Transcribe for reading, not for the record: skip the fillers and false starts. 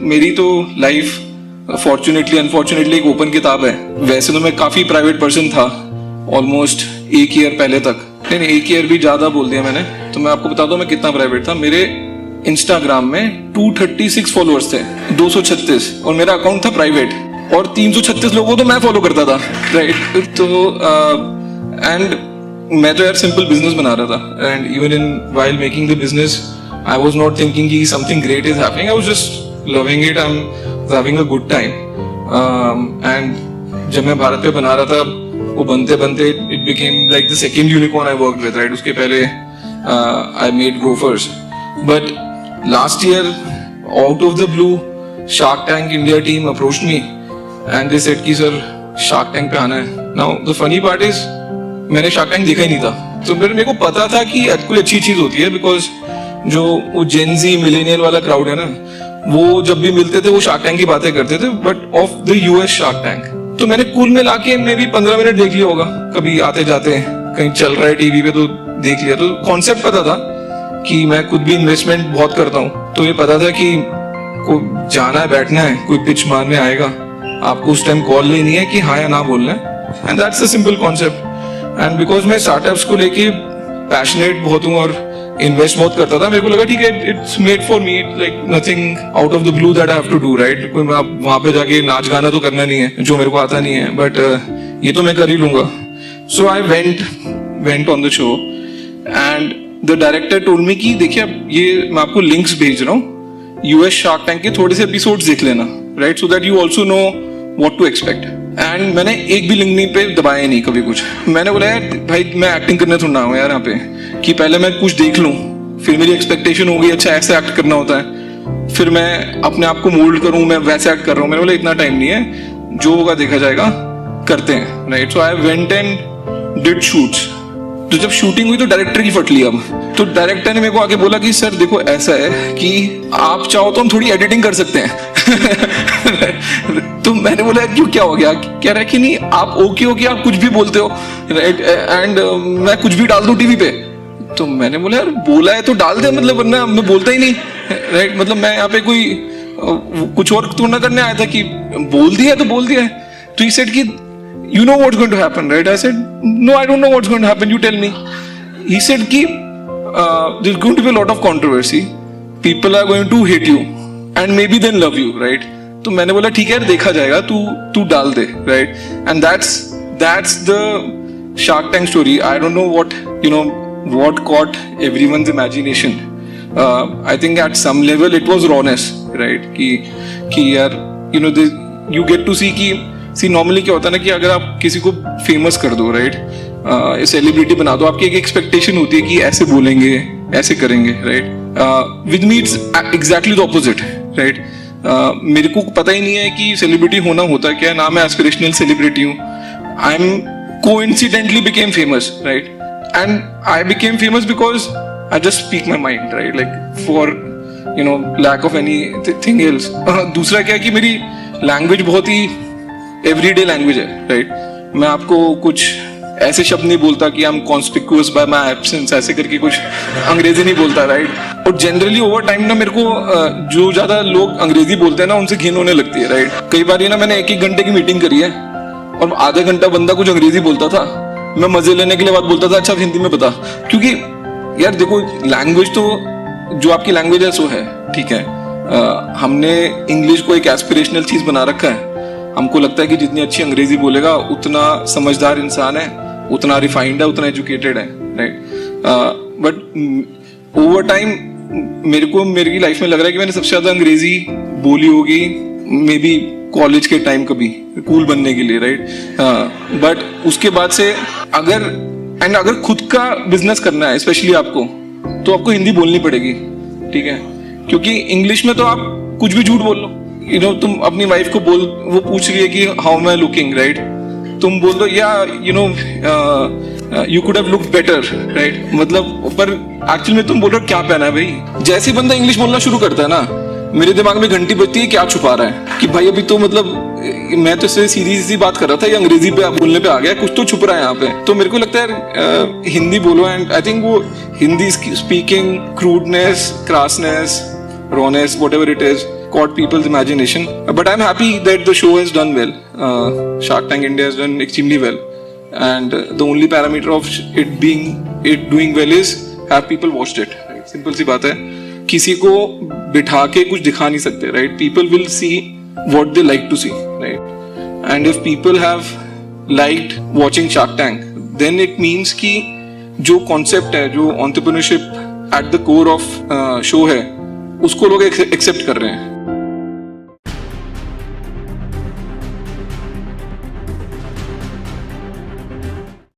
मेरी तो life fortunately unfortunately एक ओपन किताब है। वैसे तो मैं काफी प्राइवेट पर्सन था ऑलमोस्ट 1 ईयर पहले तक। नहीं 1 ईयर भी ज्यादा बोल दिया मैंने। तो मैं आपको बताता हूँ मैं कितना प्राइवेट था। मेरे इंस्टाग्राम में 236 फॉलोअर्स थे, 236, और मेरा अकाउंट था प्राइवेट, और 336 लोगों को तो मैं फॉलो करता था, राइट। तो एंड मैं तो यार सिंपल बिजनेस बना रहा था, and even in while making the business I was not thinking कि something great is happening. I was just loving it, I am having a good time. And जब मैं भारत पे बना रहा था, वो बनते बनते it became like the second unicorn I worked with, right. उसके पहले I made Gofers, but last year out of the blue Shark Tank India team approached me and they said कि सर शार्क टैंक पे आना है। Now the funny part is मैंने Shark Tank देखा ही नहीं था, तो मेरे को पता था कि कोई अच्छी चीज होती है, बिकॉज जो वो जेनजी मिलेनियल वाला क्राउड है ना, वो जब भी मिलते थे वो शार्क टैंक की बातें करते थे, but of the US shark tank. तो मैंने कुल में लाके मे भी 15 मिनट देख लिया होगा, कभी आते जाते कहीं चल रहा है टीवी पे तो देख लिया। तो कॉन्सेप्ट पता था कि मैं खुद भी इन्वेस्टमेंट बहुत करता हूँ, तो ये पता था कि को जाना है, बैठना है, कोई पिच मारने आएगा, आपको उस टाइम कॉल लेनी है कि हाँ या ना बोलना है, and that's a simple concept. And because मैं स्टार्टअप्स को लेके पैशनेट बहुत हूँ और इन्वेस्ट बहुत करता था, मेरे को लगा ठीक है, it's made for me, like nothing out of the blue that I have to do, right. कोई वहां पे जाके नाच गाना तो करना नहीं है, जो मेरे को आता नहीं है, बट ये तो मैं कर ही लूंगा। So I went on the show and the director told me कि देखिए ये मैं आपको लिंक्स भेज रहा हूँ, यूएस शार्क टैंक के थोड़े से एपिसोड्स देख लेना, right, so that you also know what to expect. And मैंने एक भी लिंक नहीं पे दबाया नहीं कभी कुछ। मैंने बोला यार भाई मैं एक्टिंग करने थोड़ा हूँ यार यहाँ पे, कि पहले मैं कुछ देख लूँ, फिर मेरी एक्सपेक्टेशन होगी अच्छा ऐसे एक्ट करना होता है, फिर मैं अपने आप को मोल्ड करूँ, मैं वैसे एक्ट कर रहा हूँ। मैंने बोला इतना टाइम नहीं है, जो होगा देखा जाएगा, करते हैं, right. So I went and did shoots. तो जब शूटिंग हुई तो डायरेक्टर की फट ली। अब तो डायरेक्टर ने मेरे को आके बोला कि सर देखो ऐसा है कि आप चाहो तो हम थोड़ी एडिटिंग कर सकते हैं। तो मैंने बोला क्यों, क्या हो गया? कह रहा है कि नहीं आप ओके हो कि आप कुछ भी बोलते हो, राइट, एंड मैं कुछ भी डाल दूं टीवी पे। तो मैंने बोला यार बोला है तो डाल दे, मतलब वरना मैं बोलता ही नहीं, राइट। मतलब मैं यहाँ पे कोई कुछ और तो ना करने आया था कि बोल दिया तो बोल दिया है। तो ही सेड कि you know what's going to happen, right? I said no, I don't know what's going to happen, you tell me. He said कि there's going to be a lot of controversy, people are going to hate you and maybe then love you, right? तो मैंने बोला ठीक है यार देखा जाएगा, तू डाल दे, right? And that's the Shark Tank story. I don't know what caught everyone's imagination. I think at some level it was rawness, right? कि यार you get to see कि नॉर्मली क्या होता है ना कि अगर आप किसी को फेमस कर दो, राइट, सेलिब्रिटी बना दो, आपकी एक एक्सपेक्टेशन होती है कि ऐसे बोलेंगे, ऐसे करेंगे, right. With me it's exactly the opposite, right. मेरे को पता ही नहीं है कि सेलिब्रिटी होना होता है क्या, ना मैं एस्पिरेशनल सेलिब्रिटी हूँ। I am coincidentally became famous, right, and I became famous because I just speak my mind, right, like for lack of anything else. दूसरा क्या है कि मेरी लैंग्वेज बहुत ही एवरीडे लैंग्वेज है, राइट। मैं आपको कुछ ऐसे शब्द नहीं बोलता कि I am conspicuous by my absence, ऐसे करके कुछ अंग्रेजी नहीं बोलता, राइट। और जनरली ओवर टाइम ना मेरे को जो ज्यादा लोग अंग्रेजी बोलते हैं ना उनसे घिन होने लगती है, राइट। कई बार ना मैंने 1-1 घंटे की मीटिंग करी है और आधा घंटा बंदा कुछ अंग्रेजी बोलता था, मैं मजे लेने के लिए बात बोलता था अच्छा हिंदी में बता, क्योंकि यार देखो लैंग्वेज तो जो आपकी लैंग्वेज है सो है, ठीक है। हमने इंग्लिश को एक एस्पिरेशनल चीज बना रखा है। हमको लगता है कि जितनी अच्छी अंग्रेजी बोलेगा उतना समझदार इंसान है, उतना रिफाइंड है, उतना एजुकेटेड है, राइट। बट ओवर टाइम मेरी लाइफ में लग रहा है कि मैंने सबसे ज्यादा अंग्रेजी बोली होगी मे बी कॉलेज के टाइम, कभी कूल बनने के लिए, राइट। बट उसके बाद से अगर खुद का बिजनेस करना है स्पेशली आपको, तो आपको हिंदी बोलनी पड़ेगी, ठीक है, क्योंकि इंग्लिश में तो आप कुछ भी झूठ बोल लो। तुम अपनी वाइफ को वो पूछ रही है कि how am I looking, right, तुम बोल दो या you could have looked better, right, मतलब पर एक्चुअली में तुम बोल रहे हो क्या पहना है भाई। जैसे बंदा इंग्लिश बोलना शुरू करता है ना, मेरे दिमाग में घंटी बजती है क्या छुपा रहा है, कि भाई अभी तो मतलब मैं तो इससे सीधी सी बात कर रहा था, ये अंग्रेजी पे बोलने पे आ गया, कुछ तो छुप रहा है यहाँ पे। तो मेरे को लगता है हिंदी बोलो, एंड आई थिंक वो Hindi speaking, crudeness, crassness, rawness, whatever it is, caught people's imagination. But I'm happy that the show has done well. Shark Tank India has done extremely well. And the only parameter of it doing well is have people watched it. Right? Simple सी बात है. किसी को बिठा के कुछ दिखा नहीं सकते. Right? People will see what they like to see. Right? And if people have liked watching Shark Tank, then it means कि जो concept है, जो entrepreneurship at the core of show है, उसको लोग एक्सेप्ट कर रहे हैं.